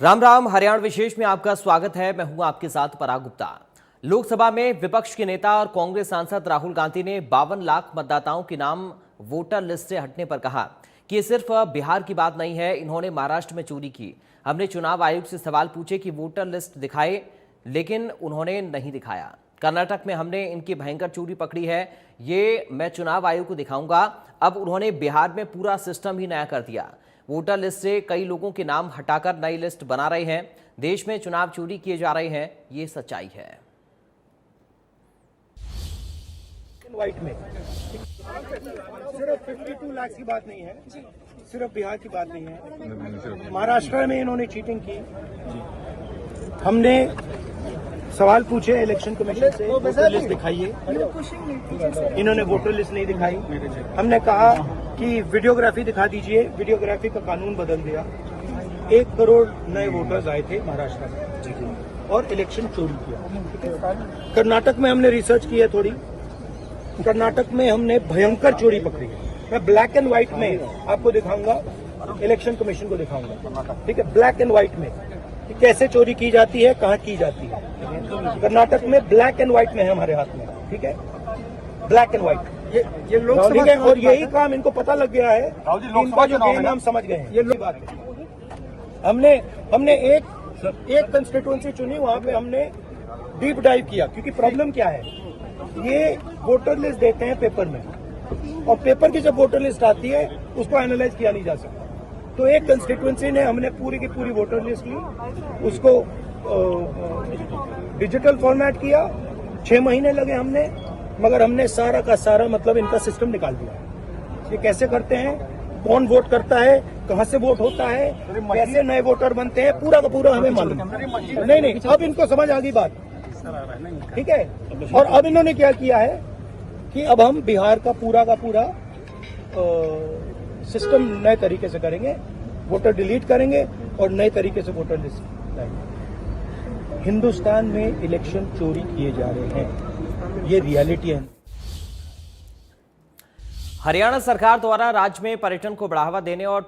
राम राम। हरियाणा विशेष में आपका स्वागत है। मैं हूं आपके साथ पराग गुप्ता। लोकसभा में विपक्ष के नेता और कांग्रेस सांसद राहुल गांधी ने 52 लाख मतदाताओं के नाम वोटर लिस्ट से हटने पर कहा कि ये सिर्फ बिहार की बात नहीं है, इन्होंने महाराष्ट्र में चोरी की। हमने चुनाव आयोग से सवाल पूछे कि वोटर लिस्ट दिखाए, लेकिन उन्होंने नहीं दिखाया। कर्नाटक में हमने इनकी भयंकर चोरी पकड़ी है, ये मैं चुनाव आयोग को दिखाऊंगा। अब उन्होंने बिहार में पूरा सिस्टम ही नया कर दिया। वोटर लिस्ट से कई लोगों के नाम हटाकर नई लिस्ट बना रहे हैं। देश में चुनाव चोरी किए जा रहे हैं, ये सच्चाई है। वाइट में सिर्फ 52 लाख की बात नहीं है, सिर्फ बिहार की बात नहीं है। महाराष्ट्र में इन्होंने चीटिंग की। हमने सवाल पूछे इलेक्शन कमीशन से, वोटर लिस्ट दिखाइए, इन्होंने वोटर लिस्ट नहीं दिखाई। हमने कहा कि वीडियोग्राफी दिखा दीजिए, वीडियोग्राफी का कानून बदल दिया। 1 करोड़ नए वोटर्स आए थे महाराष्ट्र में और इलेक्शन चोरी किया। कर्नाटक में हमने रिसर्च की है थोड़ी। कर्नाटक में हमने भयंकर चोरी पकड़ी है। मैं ब्लैक एंड व्हाइट में आपको दिखाऊंगा, इलेक्शन कमीशन को दिखाऊंगा, ठीक है, ब्लैक एंड व्हाइट में कि कैसे चोरी की जाती है, कहाँ की जाती है। कर्नाटक में ब्लैक एंड व्हाइट में है हमारे हाथ में, ठीक है, ब्लैक एंड व्हाइट। ये लोग ठीक है, और यही काम इनको पता लग गया है, इनका जो गेम हम समझ गए हैं। ये बात है। हमने एक कंस्टिट्यूएंसी चुनी, वहां पे हमने डीप डाइव किया, क्योंकि प्रॉब्लम क्या है, ये वोटर लिस्ट देते हैं पेपर में, और पेपर की जब वोटर लिस्ट आती है उसको एनालाइज किया नहीं जा सकता। तो एक कंस्टिट्यूएंसी ने हमने पूरी की पूरी वोटर लिस्ट ली, उसको डिजिटल फॉर्मेट किया। 6 महीने लगे हमने, मगर हमने सारा का सारा मतलब इनका सिस्टम निकाल दिया। ये कैसे करते हैं, कौन वोट करता है, कहां से वोट होता है, कैसे नए वोटर बनते हैं, पूरा का पूरा हमें मालूम। नहीं, अब इनको समझ आ गई बात, ठीक है। और अब इन्होंने क्या किया है कि अब हम बिहार का पूरा सिस्टम नए तरीके से करेंगे, वोटर डिलीट करेंगे और नए तरीके से वोटर लिस्ट लाएंगे। हिंदुस्तान में इलेक्शन चोरी किए जा रहे हैं, ये रियलिटी है। हरियाणा सरकार द्वारा राज्य में पर्यटन को बढ़ावा देने और